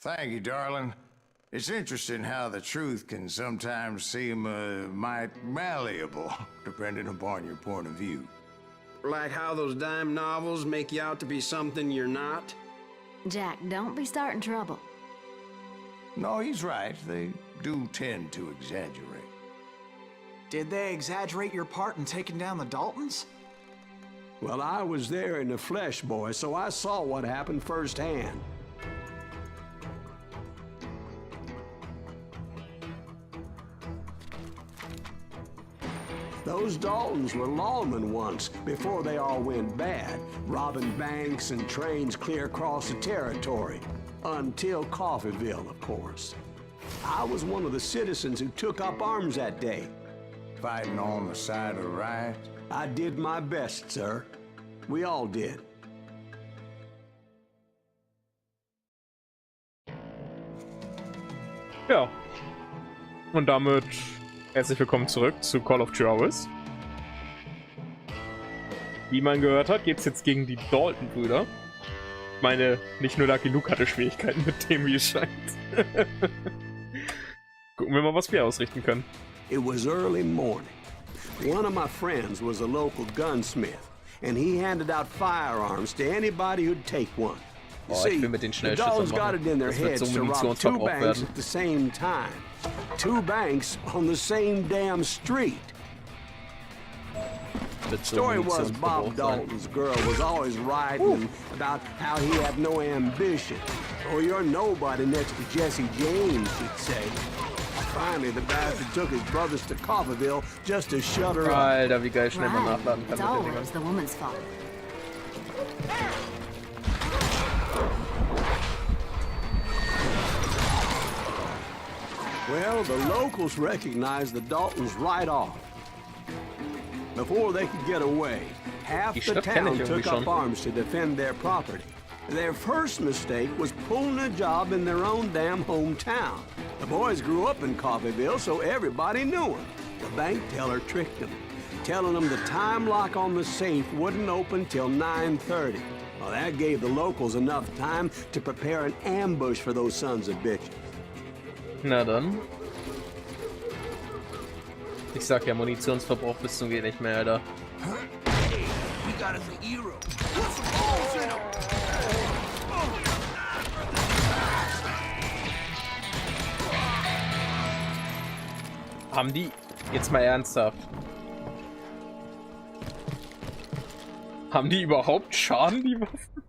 Thank you, darling. It's interesting how the truth can sometimes seem might malleable, depending upon your point of view. Like how those dime novels make you out to be something you're not? Jack, don't be starting trouble. No, he's right. They do tend to exaggerate. Did they exaggerate your part in taking down the Doltans? Well, I was there in the flesh, boy, so I saw what happened firsthand. Those Doltans were lawmen once, before they all went bad, robbing banks and trains clear across the territory. Until Coffeeville, of course. I was one of the citizens who took up arms that day. Fighting on the side of the riot? I did my best, sir. We all did. Ja. Und damit herzlich willkommen zurück zu Call of Juarez. Wie man gehört hat, geht's jetzt gegen die Dalton-Brüder. Ich meine, nicht nur Lucky Luke hatte Schwierigkeiten mit dem, wie es scheint. Gucken wir mal, was wir ausrichten können. It was early morning. One of my friends was a local gunsmith, and he handed out firearms to anybody who'd take one. You see, the Doltans got it in their heads to rob two banks at the same time. Two banks on the same damn street. The story was Bob Dalton's girl was always writing about how he had no ambition. Oh, you're nobody next to Jesse James, she'd say. Finally, the bastard took his brothers to Coffeeville just to shut her up. Alter, wie geil schnell man nachladen kann It's mit den always the woman's fault. Well, the locals recognized the Daltons right off. Before they could get away, half the town took up arms to defend their property. Their first mistake was pulling a job in their own damn hometown. The boys grew up in Coffeeville, so everybody knew them. The bank teller tricked them, telling them the time lock on the safe wouldn't open till 9:30. Well, that gave the locals enough time to prepare an ambush for those sons of bitches. Na dann. Ich sag ja, Munitionsverbrauch bis zum geht nicht mehr, Alter. Haben die, jetzt mal ernsthaft, haben die überhaupt Schaden, die Waffen?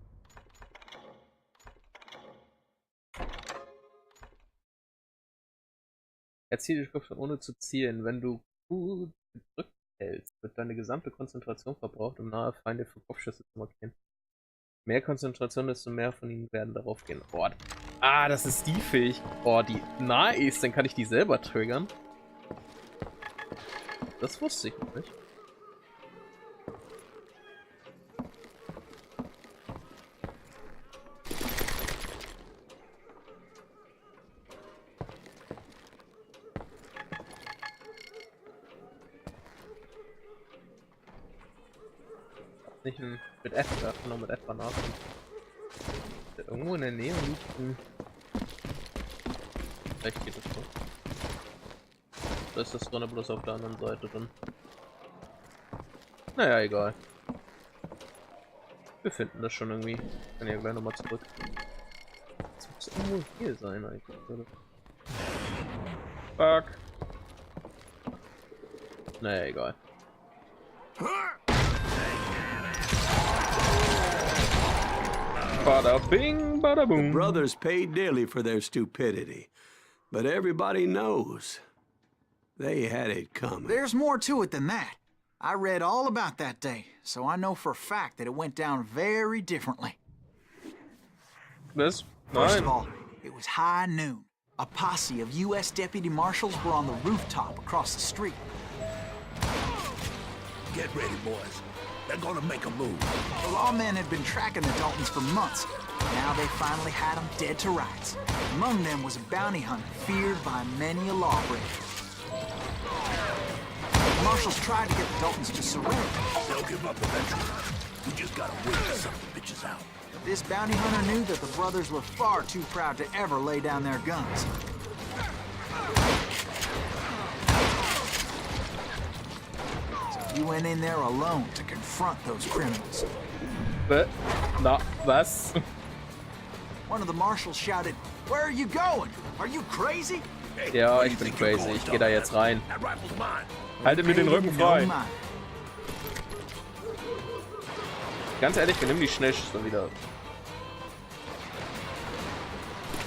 Erziele die Schrift ohne zu zielen. Wenn du gut gedrückt hältst, wird deine gesamte Konzentration verbraucht, um nahe Feinde für Kopfschüsse zu markieren. Mehr Konzentration, desto mehr von ihnen werden darauf gehen. Oh, das ist die Fähigkeit. Oh, die nahe ist, dann kann ich die selber triggern. Das wusste ich noch nicht. Nicht mit F, einfach noch mit F nach. Irgendwo in der Nähe liegt ein... Vielleicht geht es so. Da ist das drin, bloß auf der anderen Seite drin. Naja, egal. Wir finden das schon irgendwie. Ich kann ja gleich nochmal zurück. Das muss irgendwo hier sein eigentlich, oder? Fuck. Naja, egal. Bada bing, bada boom. The brothers paid dearly for their stupidity, but everybody knows they had it coming. There's more to it than that. I read all about that day, so I know for a fact that it went down very differently. First of all, it was high noon. A posse of U.S. deputy marshals were on the rooftop across the street. Get ready, boys. They're gonna make a move. The lawmen had been tracking the Doltans for months. Now they finally had them dead to rights. Among them was a bounty hunter feared by many a lawbreaker. The marshals tried to get the Doltans to surrender. They'll give up eventually. We just gotta wait to suck the bitches out. This bounty hunter knew that the brothers were far too proud to ever lay down their guns. So he went in there alone to confront those criminals. Na, was? One of the marshals shouted, "Where are you going? Are you crazy?" Ja, ich bin crazy. Ich gehe da jetzt rein. Halte mir den Rücken frei. Ganz ehrlich, wir nehmen die Schnellschüsse wieder.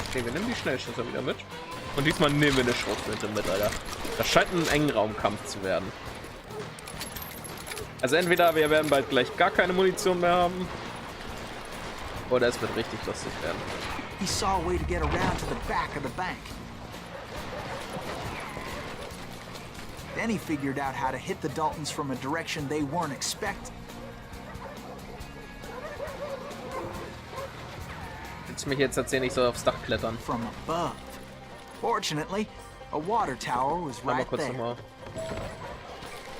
Okay, wir nehmen die Schnellschüsse wieder mit. Und diesmal nehmen wir eine Schrotflinte mit, Alter. Das scheint ein Engraumkampf zu werden. Also entweder wir werden bald gleich gar keine Munition mehr haben. Oder es wird richtig lustig werden. He saw a way to get around to the back of the bank. Then he figured out how to hit the Doltans from a direction they weren't expecting. Willst du mich jetzt erzählen, ich soll aufs Dach klettern? From above. Fortunately, a water tower was Mal right kurz there. nochmal.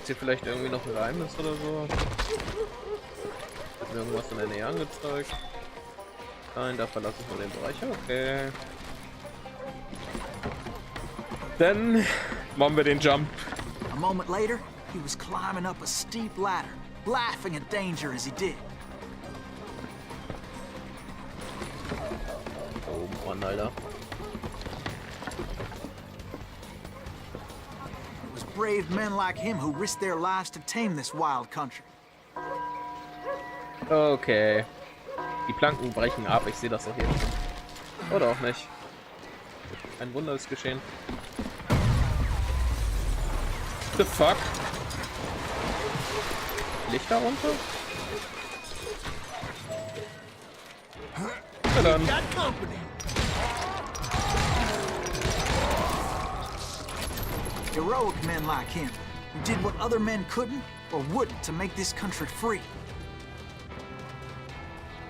Ist hier vielleicht irgendwie noch ein Geheimnis oder so? Wird mir irgendwas in der Nähe angezeigt? Nein, da verlasse ich mal den Bereich. Okay. Dann machen wir den Jump. A moment later, he was climbing up a steep ladder, laughing at danger as he did. Oh Mann, Alter. It was brave men like him who risked their lives to tame this wild country. Okay. Die Planken brechen ab, ich sehe das doch hier. Oder auch nicht. Ein Wunder ist geschehen. The fuck? Licht darunter? Na dann. Heroic men like him, who did what other men couldn't or wouldn't to make this country free.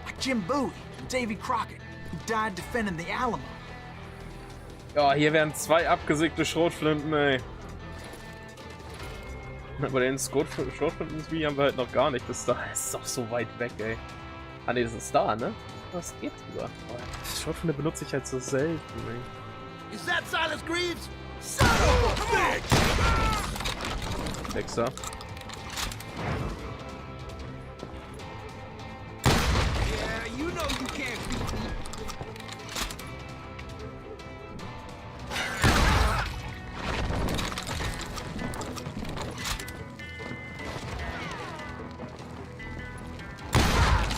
Like Jim Bowie and Davy Crockett, who died defending the Alamo. Ja, hier wären 2 abgesägte Schrotflinten, ey. Aber den Schrotflinten haben wir halt noch gar nicht. Das ist doch so weit weg, ey. Ah ne, das ist da, ne? Was geht sogar? Schrotflinte benutze ich halt so selten, ey. Is that Silas Greaves? Son of a bitch! Wechsel. Yeah, you know you can't beat me.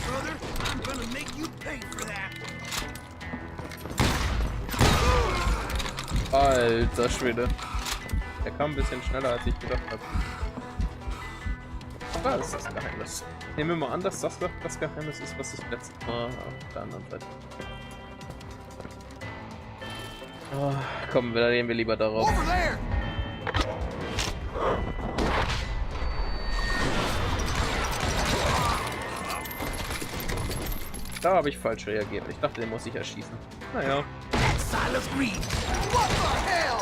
Brother, I'm gonna make you pay for that. Alter Schwede. Der kam ein bisschen schneller, als ich gedacht habe. Was ist das Geheimnis? Nehmen wir mal an, dass das das Geheimnis ist, was ich letztes Mal auf der anderen Seite. Oh, komm, da gehen wir lieber darauf. Over there! Da habe ich falsch reagiert. Ich dachte, den muss ich erschießen. Naja. That's Silas Greaves! What the hell?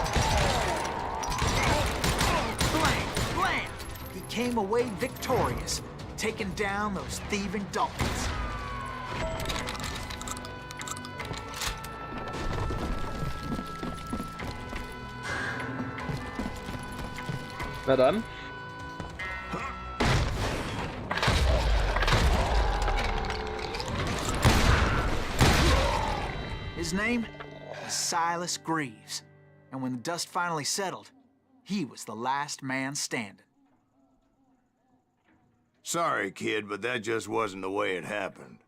Blam! Blam! He came away victorious, taking down those thieving Doltans. Na dann. His name was Silas Greaves, and when the dust finally settled, he was the last man standing. Sorry, kid, but that just wasn't the way it happened.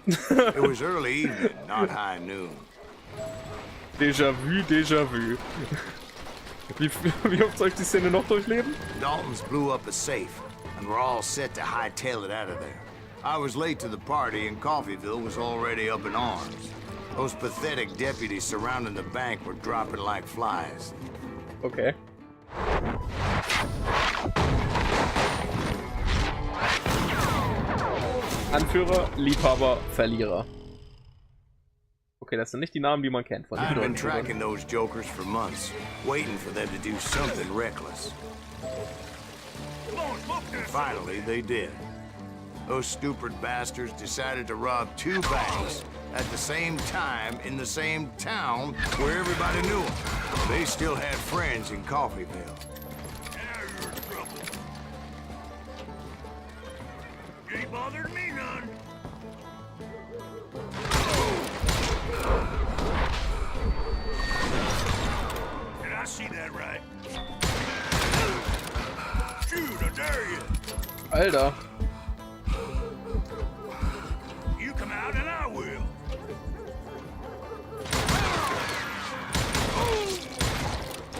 It was early evening, not high noon. Déjà vu, déjà vu. Wie oft soll ich die Szene noch durchleben? Daltons blew up a safe, and we're all set to hightail it out of there. I was late to the party, and Coffeeville was already up in arms. Those pathetic deputies surrounding the bank were dropping like flies. Okay. Anführer, Liebhaber, Verlierer. Okay, das sind nicht die Namen, die man kennt von den I've been Leuten. tracking those jokers for months, waiting for them to do something reckless. And finally, they did. Those stupid bastards decided to rob 2 banks at the same time in the same town where everybody knew them. They still had friends in Coffeeville. Now you're in trouble. You ain't bothered me none. Did I see that right? Shoot, I dare you. Alter. You come out and I will.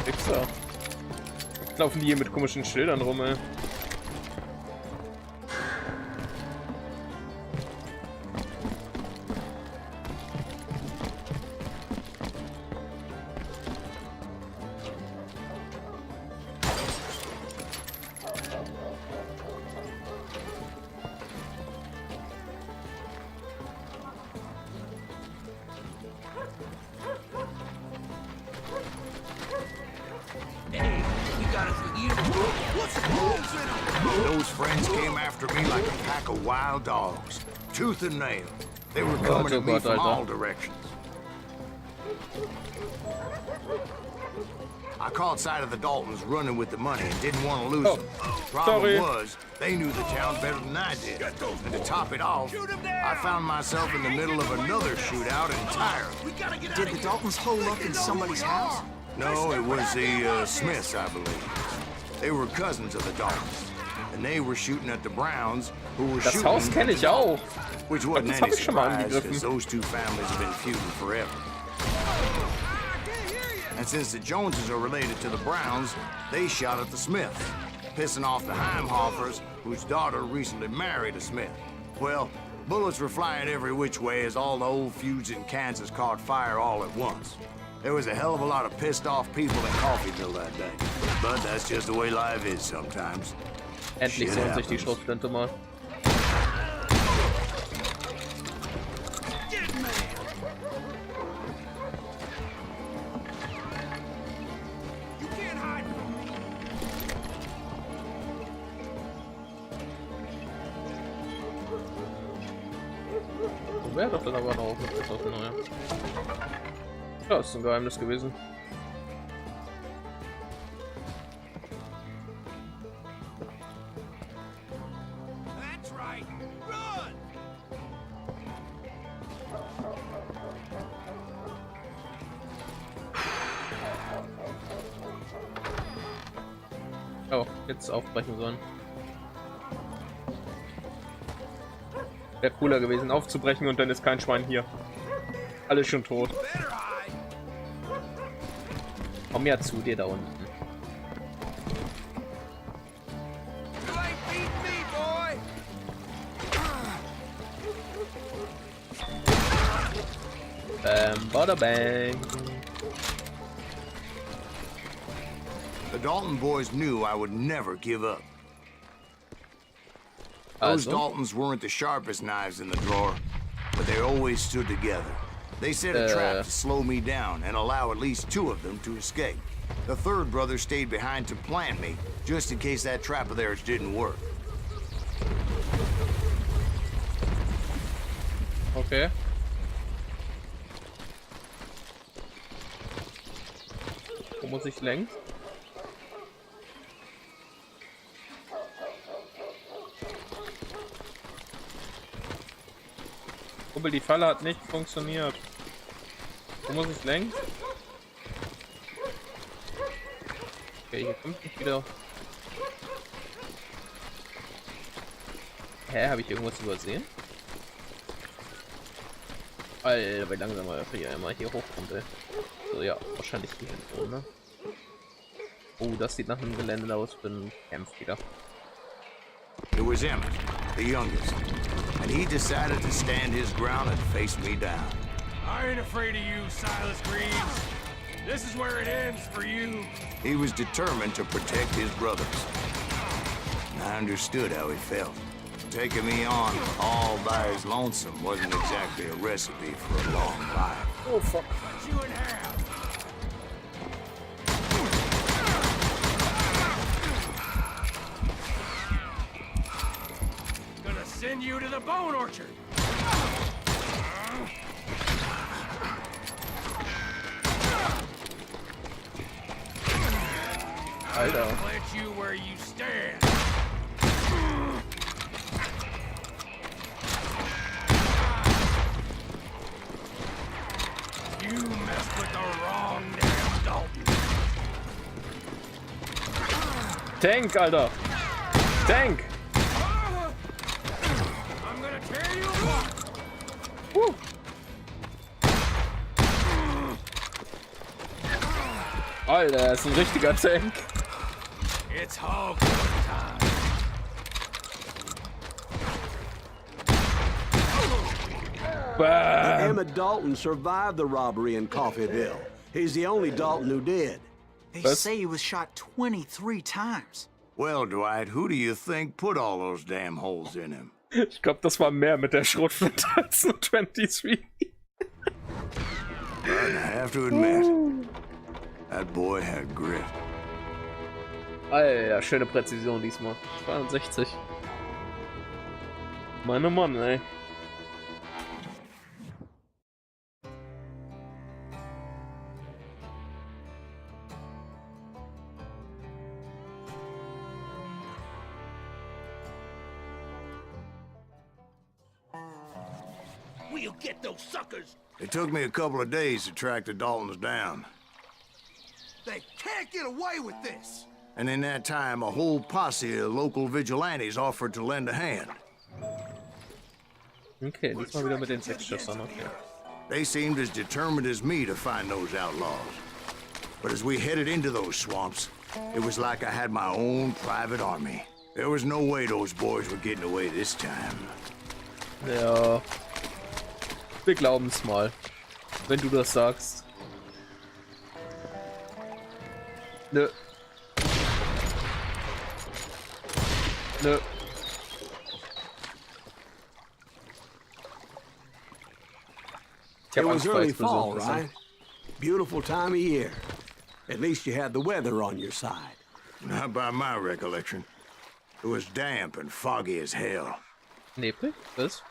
Wichser. Laufen die hier mit komischen Schildern rum, ey. Those friends came after me like a pack of wild dogs, tooth and nail. They were coming at me from all directions. I caught sight of the Doltans running with the money and didn't want to lose them. Problem was, they knew the town better than I did. And to top it off, I found myself in the middle of another shootout entirely. Did the Doltans hole up in somebody's house? No, it was the Smiths, I believe. They were cousins of the Doltans. And they were shooting at the Browns, who were Das shooting Haus kenne at ich the auch. Doltans, which wasn't Das any hab ich schon mal surprise, angegriffen. because those 2 families have been feuding forever. And since the Joneses are related to the Browns, they shot at the Smiths, pissing off the Heimhoffers, whose daughter recently married a Smith. Well, bullets were flying every which way as all the old feuds in Kansas caught fire all at once. There was a hell of a lot of pissed off people in Coffeeville that day. But that's just the way life is sometimes. Endlich Shit sehen sich die happens. Schrotflinte mal. You can't hide from me. So wäre doch dann aber noch aufgeschossen, naja. Ja, ist ein Geheimnis gewesen. That's right. Run! Oh, jetzt aufbrechen sollen. Wäre cooler gewesen, aufzubrechen und dann ist kein Schwein hier. Alles schon tot. Better hide. Komm ja zu dir da unten. You ain't beating me, boy. Bada bang. The Dalton boys knew I would never give up. Those Also, Daltons weren't the sharpest knives in the drawer, but they always stood together. They set a trap to slow me down and allow at least 2 of them to escape. The 3rd brother stayed behind to plant me, just in case that trap of theirs didn't work. okay. Wo muss ich längs? Kumpel, die Falle hat nicht funktioniert. Wo muss ich längs? Okay, hier kommt nicht wieder. Hä, habe ich irgendwas übersehen? Alter, wie langsam er hier immer hier hochkommt, ey. So, ja, wahrscheinlich hier hinten, ne? Oh, das sieht nach einem Gelände aus für einen Camp wieder. It was Emmett, the youngest, and he decided to stand his ground and face me down. I ain't afraid of you, Silas Greaves. This is where it ends for you. He was determined to protect his brothers. And I understood how he felt. Taking me on all by his lonesome wasn't exactly a recipe for a long life. Oh, fuck. Cut you in half. send you to the bone orchard. Alter. Let you where you stand. You messed with the wrong damn Dalton. Tank, Alter. Tank. I'm gonna tear you apart. Woo. Alter, er ist ein richtiger Tank. It's hog time. Bam. Emmett Dalton survived the robbery in Coffeyville. He's the only Dalton who did. They Was? say he was shot 23 times. Well, Dwight, who do you think put all those damn holes in him? Ich glaube, das war mehr mit der Schrotflinte als nur 23. But I have to admit, that boy had grit. Alter, schöne Präzision diesmal. 62. Meine Mann, ey. We'll get those suckers. It took me a couple of days to track the Daltons down. They can't get away with this. And in that time, a whole posse of local vigilantes offered to lend a hand. Okay, diesmal wieder mit den Sechsschüssern, okay. They seemed as determined as me to find those outlaws. But as we headed into those swamps, it was like I had my own private army. There was no way those boys were getting away this time. Ja. Wir glauben's mal. Wenn du das sagst. Nö. Nö. It was early fall, right? Beautiful time of year. At least you had the weather on your side. Not by my recollection. It was damp and foggy as hell. Neblig? Was?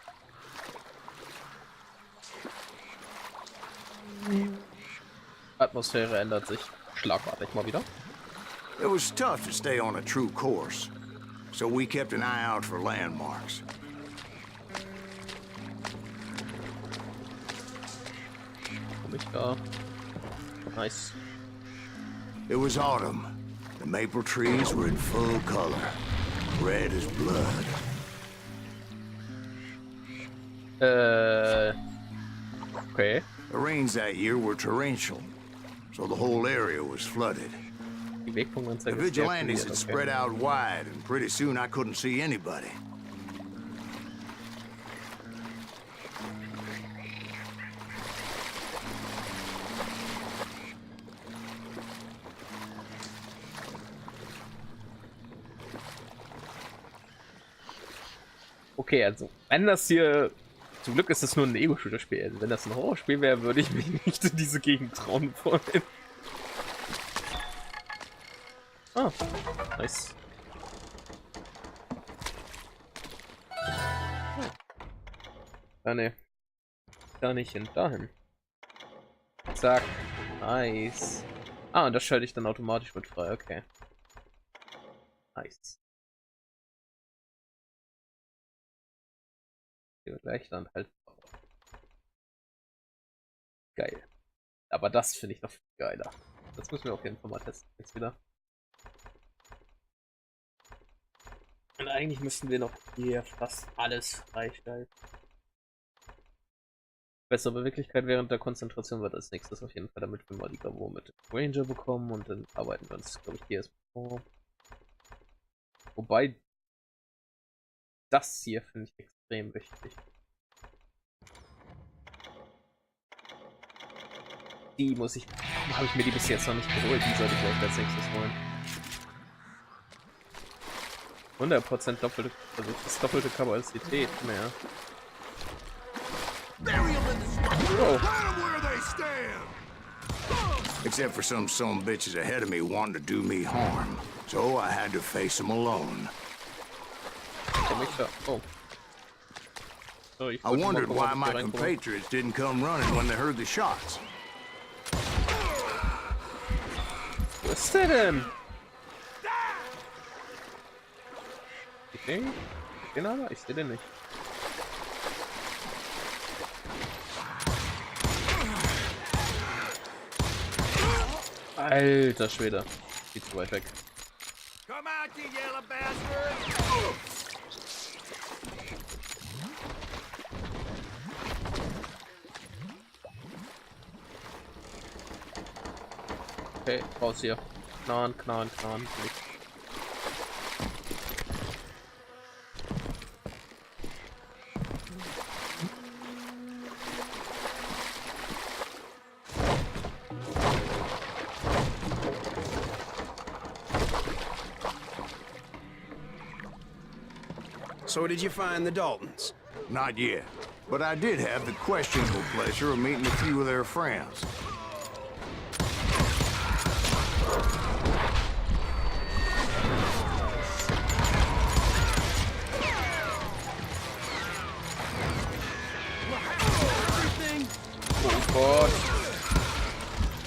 Atmosphäre ändert sich schlagartig mal wieder. It was tough to stay on a true course, so we kept an eye out for landmarks. Komm ich da? Nice. It was autumn. The maple trees were in full color, red as blood. Okay. The rains that year were torrential, so the whole area was flooded. Die Wegpunktanzeige The ist vigilantes had deaktiviert, spread out wide, and pretty soon I couldn't see anybody. Okay, also, wenn das hier... Zum Glück ist das nur ein Ego-Shooter-Spiel. Also, wenn das ein Horrorspiel wäre, würde ich mich nicht in diese Gegend trauen wollen. Ah, nice. Ah, ne. Da nicht hin, dahin. Zack. Nice. Ah, und das schalte ich dann automatisch mit frei, okay. Nice. Gleich dann halt. Geil. Aber das finde ich noch viel geiler. Das müssen wir auf jeden Fall mal testen jetzt wieder. Und eigentlich müssten wir noch hier fast alles freischalten. Bessere Beweglichkeit während der Konzentration wird als nächstes auf jeden Fall, damit wir mal die Bravo mit Ranger bekommen und dann arbeiten wir uns, glaube ich, hier erst vor. Wobei das hier finde ich extrem wichtig. Die muss ich... Habe ich mir die bis jetzt noch nicht geholt, die sollte ich vielleicht als nächstes holen. 100% doppelte, also das doppelte Kapazität mehr. Oh. Except for some bitches ahead of me wanting to do me harm. So I had to face them alone. Komm ich da. Oh. So, ich I wollte mal wondered gucken, why ob ich my hier reinkomme. compatriots didn't come running when they heard the shots. Wo ist der denn? Den aber? Ich sehe den nicht. Alter Schwede. Geht zu weit weg. Come out, you yellow bastard! Okay, raus hier. Knarren, Knarren, Knarren. So did you find the Doltans? Not yet, but I did have the questionable pleasure of meeting a few of their friends. Oh Gott.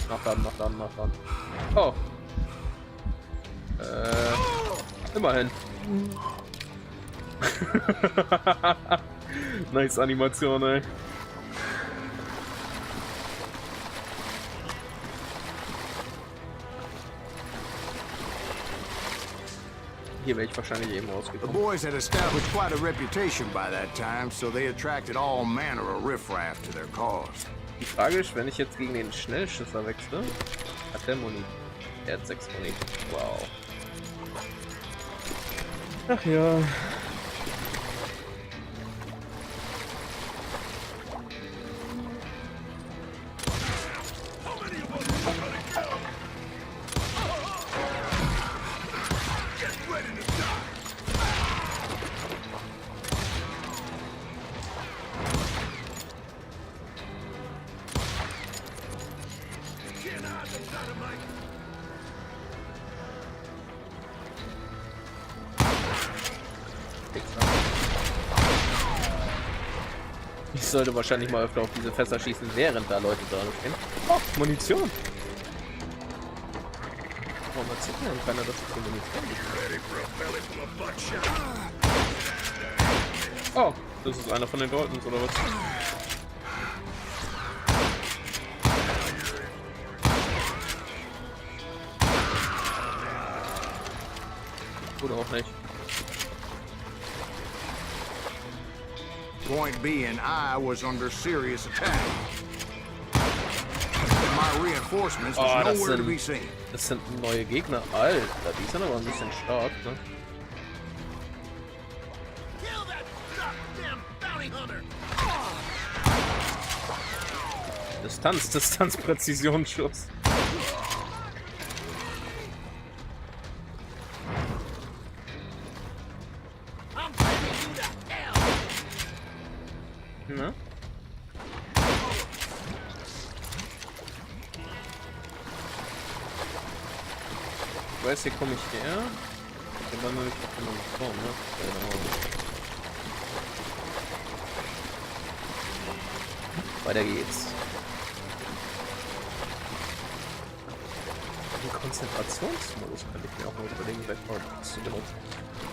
Nachladen. Oh. Immerhin. Nice Animation, ey. Hier wäre ich wahrscheinlich eben The rausgekommen. boys had established quite a reputation by that time, so they attracted all manner of riffraff to their cause. Die Frage ist, wenn ich jetzt gegen den Schnellschüsser wechsle, hat der Muni. Er hat 6 Muni. Wow. Ach ja. Ich sollte wahrscheinlich mal öfter auf diese Fässer schießen, während da Leute dran stehen. Oh, Munition! Warum erzählt mir denn keiner, dass es so Munition gibt? Oh, das ist einer von den Doltans, oder was? Oder auch nicht. Point being, I was under serious attack. My reinforcements was nowhere to be seen. Das sind neue Gegner. Alter, die sind aber ein bisschen stark, ne? Distanz, Präzisionsschuss. Ne? Ich weiß, hier komme ich her. Ich war nur nicht auf den Turm, ne? Weiter geht's. Den Konzentrationsmodus könnte ich mir auch mal überlegen, gleich mal zu benutzen.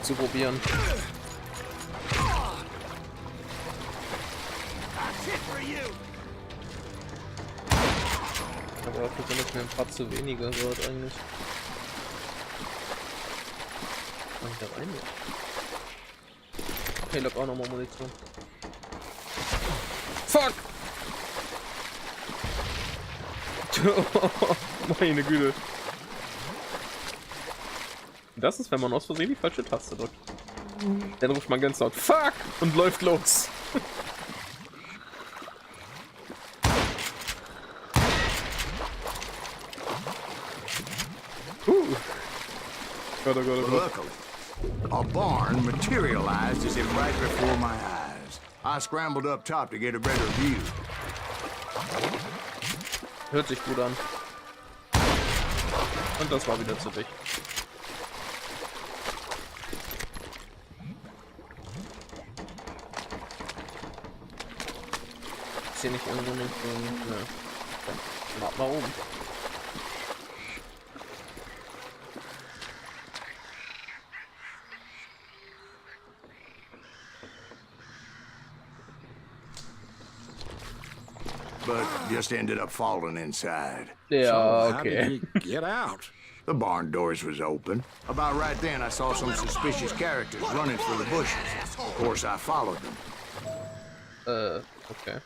Zu probieren. Aber dafür sind es mir ein paar zu weniger wird eigentlich. Kann ich da rein? Okay, lock auch nochmal Munition. Fuck! Meine Güte. Das ist, wenn man aus Versehen die falsche Taste drückt. Dann ruft man ganz laut Fuck! Und läuft los. Gott. Luckily, a barn materialized as if right before my eyes. I scrambled up top to get a better view. Hört sich gut an. Und das war wieder zu dicht. Gibt's hier nicht irgendwo nicht so... Ne. Dann nach oben. But just ended up falling inside. Yeah, So, how okay. did you get out? The barn doors was open. About right then, I saw some suspicious characters running through the bushes. Of course, I followed them. Okay.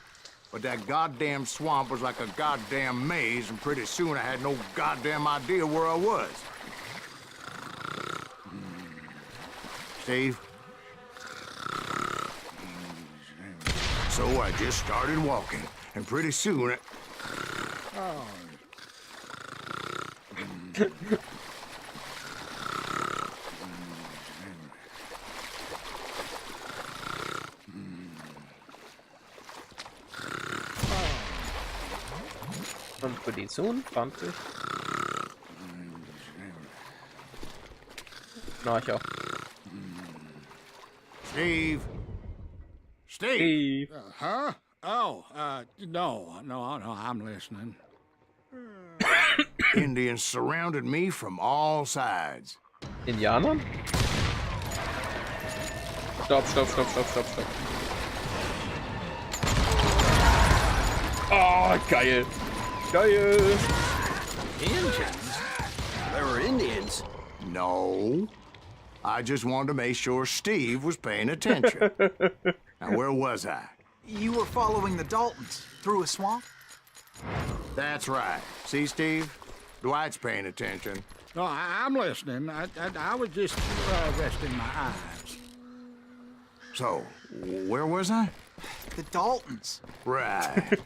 But that goddamn swamp was like a goddamn maze, and pretty soon I had no goddamn idea where I was. Steve? So I just started walking, and pretty soon Und pretty soon fand ich... Na, ich auch. Steve? Steve? Steve. Huh? Oh, no, I'm listening. Indians surrounded me from all sides. Indianern? Stopp. Oh, geil. Geil. Indians? There were Indians. No. I just wanted to make sure Steve was paying attention. Now, where was I? You were following the Doltans through a swamp? That's right. See, Steve? Dwight's paying attention. No, I'm listening. I was just resting my eyes. So, where was I? The Doltans. Right.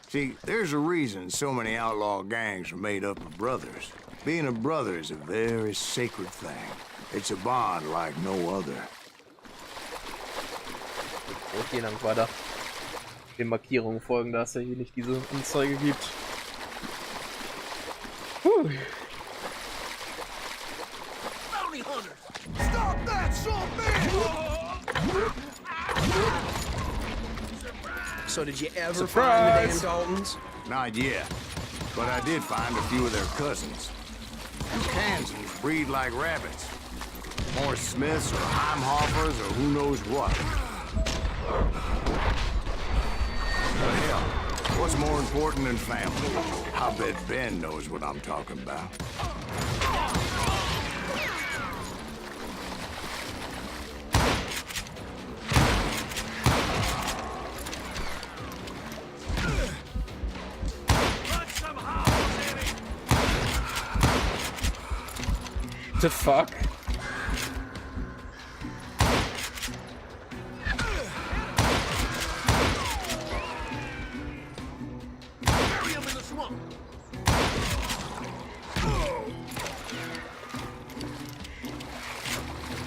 See, there's a reason so many outlaw gangs are made up of brothers. Being a brother is a very sacred thing. It's a bond like no other. Okay, dann weiter. Den Markierungen folgen, da es ja hier nicht diese Anzeige gibt. Puh. Bounty hunters! Stop that, So did you ever Surprise! find the damn Doltans? Not yet, but I did find a few of their cousins. You Kansans breed like rabbits. More Smiths or Heimhoffers or who knows what. But hell, what's more important than family? I bet Ben knows what I'm talking about. The fuck?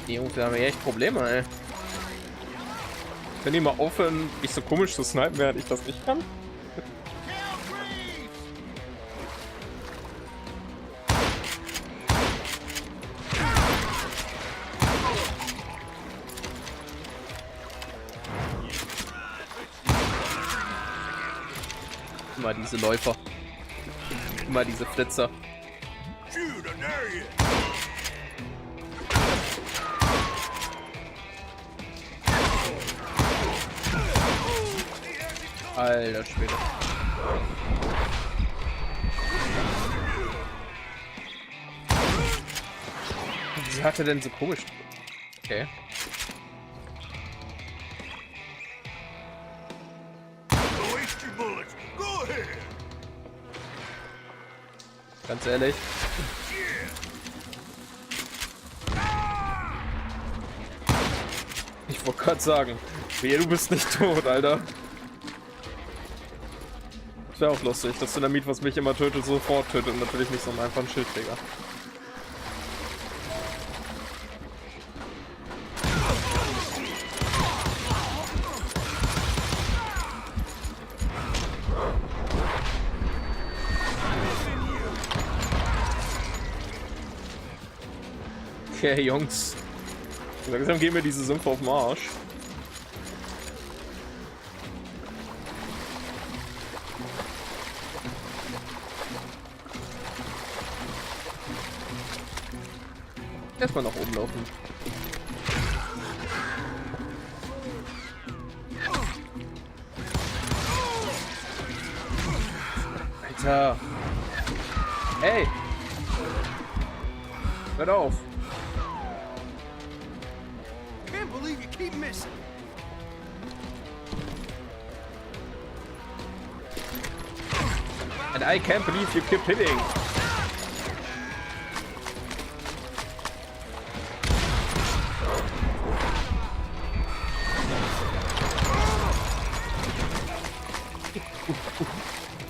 Die Jungs, wir haben hier echt Probleme, ey. Können die mal aufhören, mich so komisch zu snipen, während ich das nicht kann? Immer diese Läufer. Immer diese Flitzer. Alter Schwede. Wieso hat er denn so komisch? Okay. Ganz ehrlich. Ich wollte gerade sagen, wehe, du bist nicht tot, Alter. Ist ja auch lustig, das Dynamit, was mich immer tötet, sofort tötet und natürlich nicht so einen einfachen Schildträger. Okay, Jungs. Langsam gehen mir diese Sümpfe auf den Arsch. Erstmal nach oben laufen. Alter. Hey. Hört auf. Can't believe you keep missing. And I can't believe you keep hitting.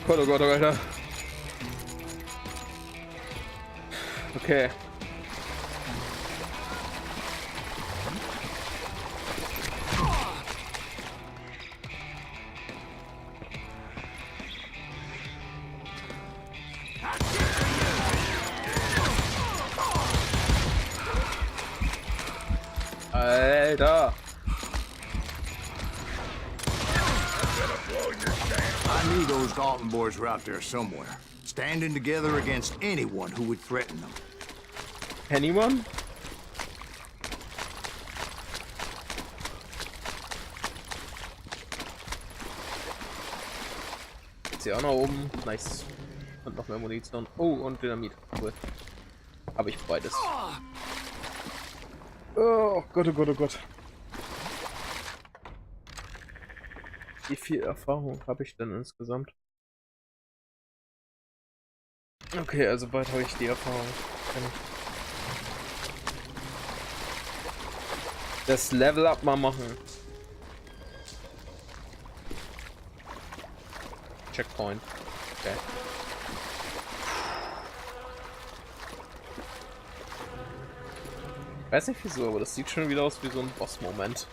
Gott, oh Gott, oh Alter. Okay. Alter. I knew those Dalton boys were out there somewhere, standing together against anyone who would threaten them. Anyone? Jetzt hier auch noch oben. Nice. Und noch mehr Munition. Oh, und Dynamit. Cool. Habe ich beides. Oh Gott, oh Gott, oh Gott. Wie viel Erfahrung habe ich denn insgesamt? Okay, also bald habe ich die Erfahrung. Das Level Up mal machen. Checkpoint. Okay. Weiß nicht wieso, aber das sieht schon wieder aus wie so ein Boss-Moment.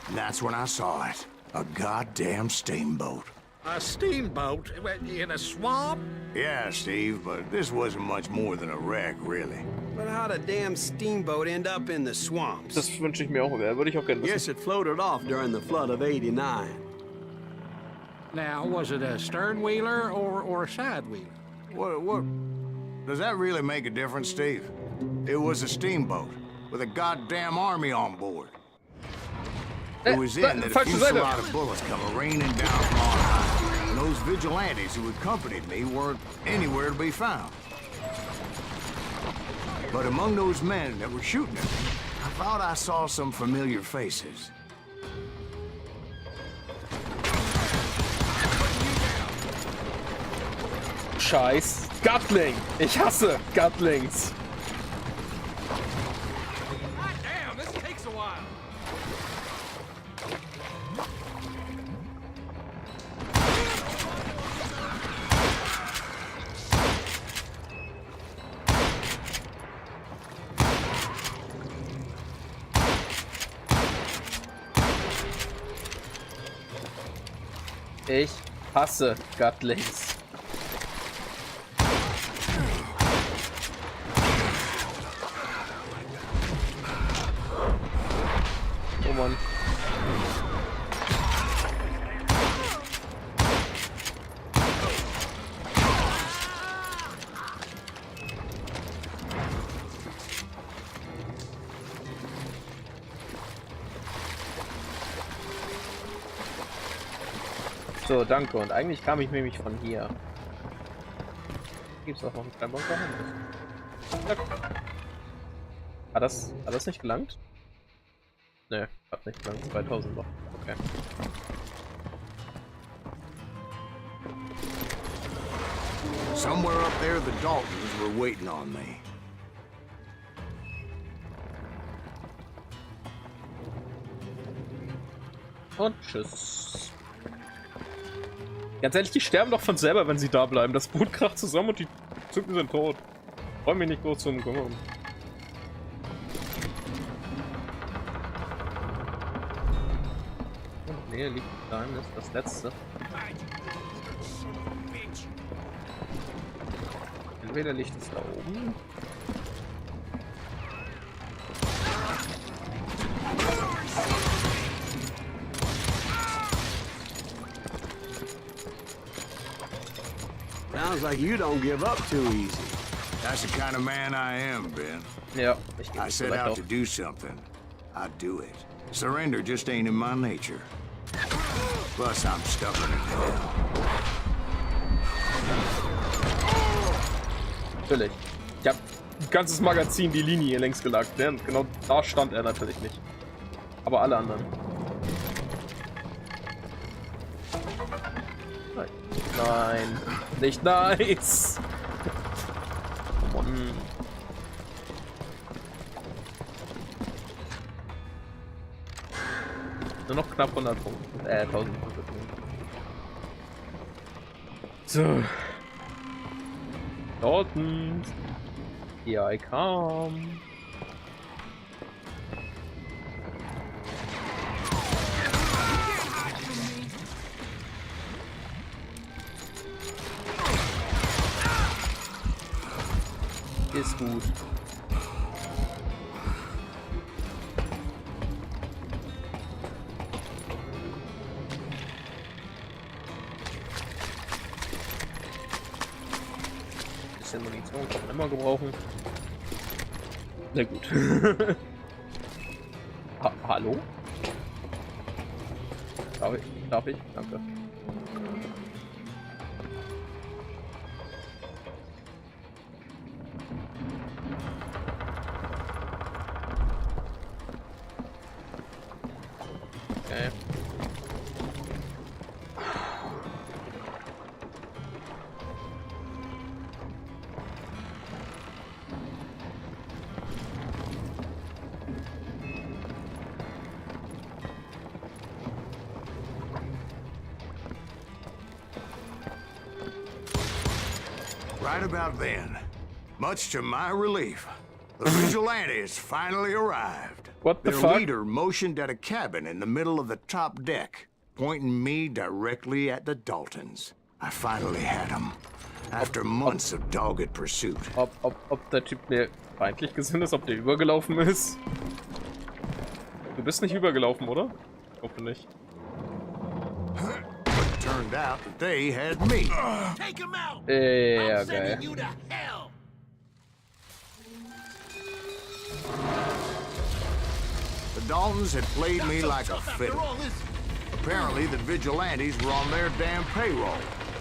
And that's when I saw it. A goddamn steamboat. A steamboat in a swamp? Yeah, Steve, but this wasn't much more than a wreck, really. But how'd a damn steamboat end up in the swamps? Das wünsche ich mir auch, würde ich auch gerne wissen. Yes, it floated off during the flood of '89. Now, was it a stern wheeler or a side wheeler? What? Does that really make a difference, Steve? It was a steamboat with a goddamn army on board. It was in that a fusillade of bullets come raining down from on high, and those vigilantes who accompanied me weren't anywhere to be found. But among those men that were shooting at me, I thought I saw some familiar faces. Scheiß Gatling! Ich hasse Gatlings! Damn, this takes a while. Ich hasse Gatlings. Oh Mann. So, danke. Und eigentlich kam ich nämlich von hier. Gibt's auch noch einen kleinen Bunker? Hat das nicht gelangt? Ne, hat nicht gelangt. 2000 noch. Okay. Somewhere up there, the Daltons were waiting on me. Und tschüss. Ganz ehrlich, die sterben doch von selber, wenn sie da bleiben. Das Boot kracht zusammen und die Typen sind tot. Freue mich nicht groß zum Kümmern. Und Nähe liegt da, ist das letzte. Entweder liegt es da oben. Sounds like you don't give up too easy. That's the kind of man I am, Ben. Ja, ich gebe I es set vielleicht out auch. to do something. I do it. Surrender just ain't in my nature. Plus, I'm stubborn as hell. Natürlich. Ich habe ein ganzes Magazin die Linie hier längs gelagt. Ja? Und genau da stand er natürlich nicht. Aber alle anderen. Nein. Nicht nice. Mann. Nur noch knapp 100 Punkte. 1000 Punkte. So. Doltans. Here I come. Ist gut. Bisschen Munition kann man immer gebrauchen. Na gut. Hallo? Darf ich? Darf ich? Danke. Okay. Right about then, much to my relief, the vigilantes finally arrived. What the Their fuck? leader motioned at a cabin in the middle of the top deck, pointing me directly at the Doltans. I finally had them, after months of dogged pursuit. Ob der Typ mir feindlich gesinnt ist, ob der übergelaufen ist? Du bist nicht übergelaufen, oder? Ich hoffe nicht. But it turned out that they had me. Take him out! Ja, I'm geil. sending you to hell! The Daltons had played me like a After fiddle. all this, Apparently, the vigilantes were on their damn payroll.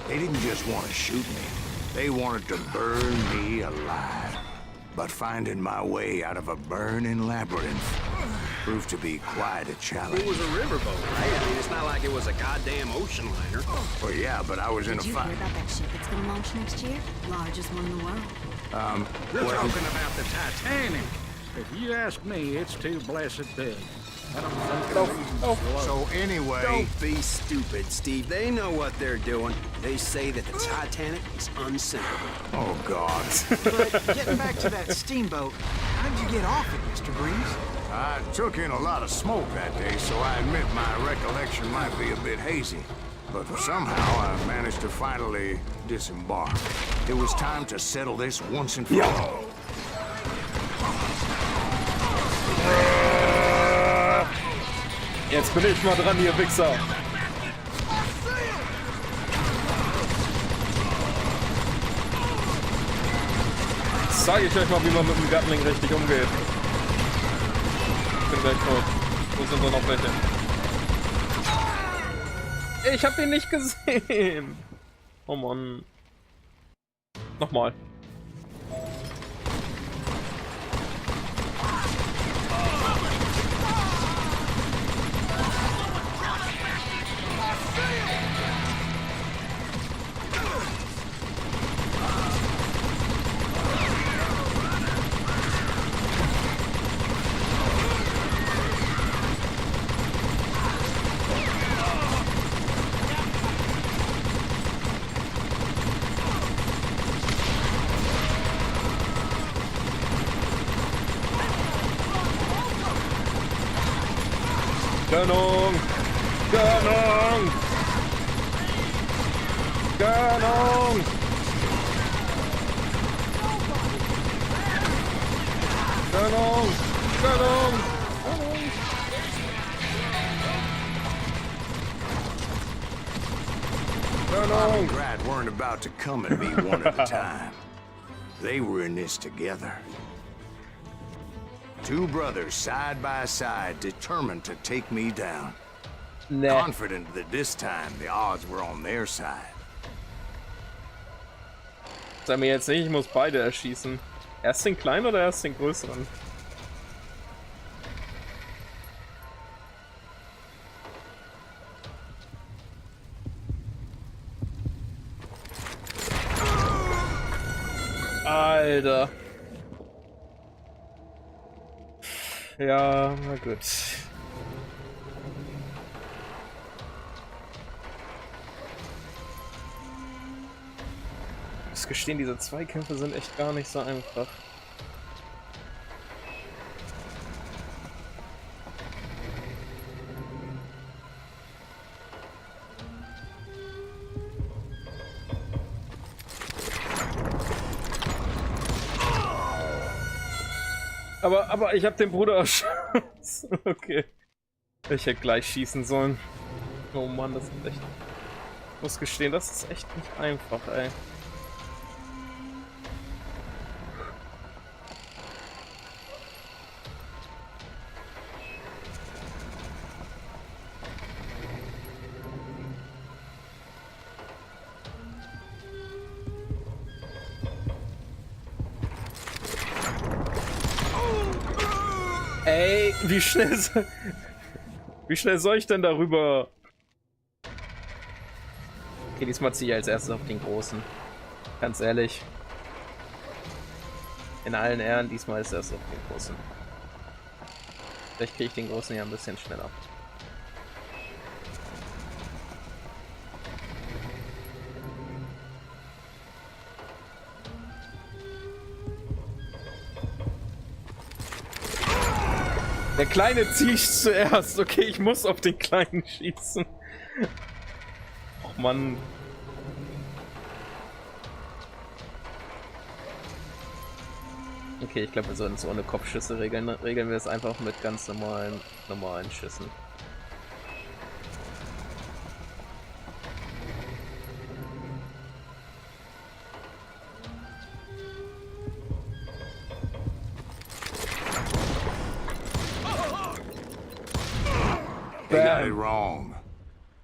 They didn't just want to shoot me. They wanted to burn me alive. But finding my way out of a burning labyrinth proved to be quite a challenge. It was a riverboat, right? I mean, it's not like it was a goddamn ocean liner. Well, yeah, but I was in a Did you hear fight. about that ship that's gonna launch next year? Largest one in the world. You're Well- talking about the Titanic. If you ask me, it's too blessed big. I don't think it'll even float. So anyway, Don't be stupid, Steve. They know what they're doing. They say that the Titanic is unsinkable. oh God. But getting back to that steamboat, how'd you get off it, Mr. Breeze? I took in a lot of smoke that day, so I admit my recollection might be a bit hazy. But somehow I managed to finally disembark. It was time to settle this once and for all. Jetzt bin ich mal dran, ihr Wichser. Jetzt zeige ich euch mal, wie man mit dem Gatling richtig umgeht. Ich bin gleich tot. Wo sind da noch welche? Ich hab ihn nicht gesehen. Oh Mann. Nochmal. Gönnung! Gönnung! Gönnung! Gönnung! Gönnung! Mom Gönnung! and Grad weren't about to come at me one at a time. They were in this together. Two brothers side by side, determined to take me down. Nee. Confident that this time the odds were on their side. Sag mir jetzt nicht, ich muss beide erschießen. Erst den kleinen oder erst den größeren? Alter. Ja, na gut. Ich muss gestehen, diese Zweikämpfe sind echt gar nicht so einfach. Aber ich hab den Bruder erschossen. Okay. Ich hätte gleich schießen sollen. Oh Mann, das ist echt... Ich muss gestehen, das ist echt nicht einfach, ey. Ey, wie schnell soll ich denn darüber? Okay, diesmal ziehe ich als erstes auf den Großen. Ganz ehrlich. In allen Ehren, diesmal ist erst auf den Großen. Vielleicht kriege ich den Großen ja ein bisschen schneller. Der Kleine ziehe ich zuerst. Okay, ich muss auf den Kleinen schießen. Och Mann. Okay, ich glaube, wir sollten es ohne Kopfschüsse regeln. Regeln wir es einfach mit ganz normalen Schüssen. They got it wrong.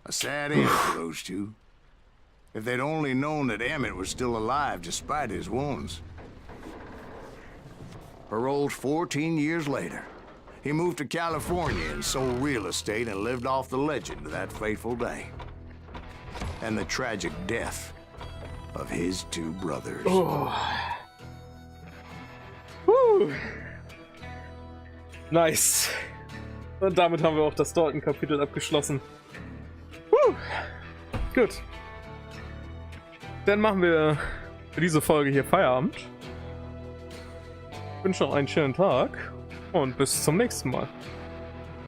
A sad end for those two. If they'd only known that Emmett was still alive despite his wounds. Paroled 14 years later. He moved to California and sold real estate and lived off the legend of that fateful day. And the tragic death of his two brothers. Oh. Woo. Nice. Und damit haben wir auch das Dalton-Kapitel abgeschlossen. Gut. Dann machen wir für diese Folge hier Feierabend. Ich wünsche noch einen schönen Tag und bis zum nächsten Mal.